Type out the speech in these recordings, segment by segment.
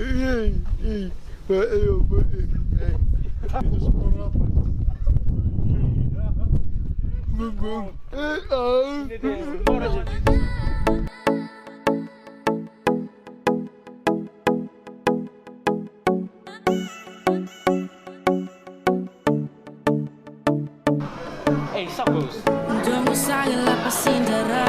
Hey, suppose. Domo saga la pasindara,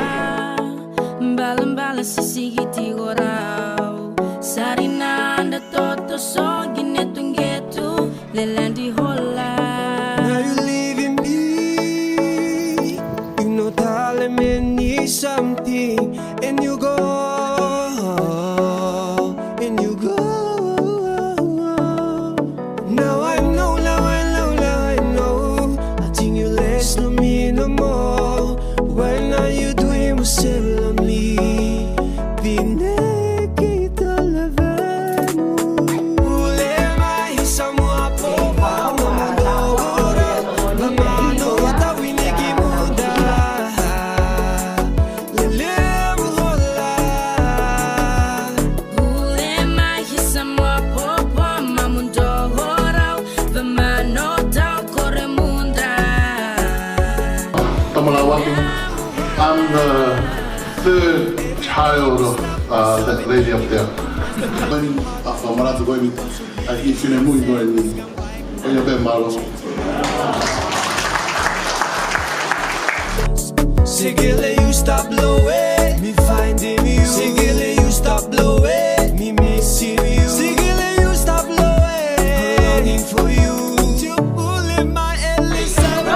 mbala sisigi gorau. Sarina anda toto so ginetu lelandi hola. Now you leaving me, you know darling me need something, and you go, and you go. Now I know, I think you less no me no more. Why are you doing me so lonely? I'm the third child of that lady up there. Sigile, you stop blowing, me finding you. Sigile, you stop blowing, me missing you. Sigile, you stop blowing, longing for you. You pulling my Ellis and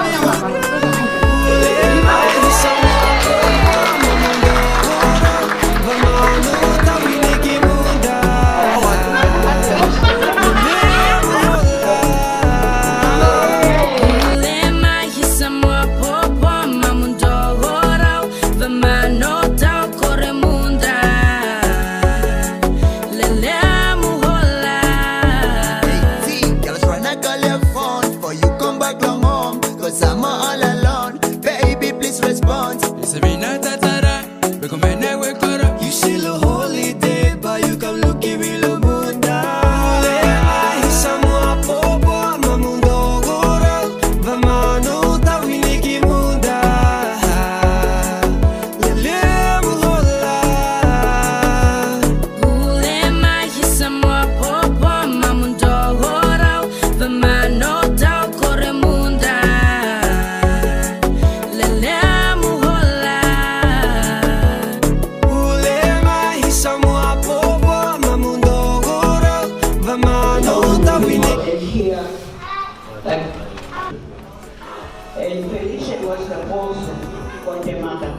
I'm all alone, baby, please respond. You still a holiday, but you come looking real munda. El felice vostro posto con te mata.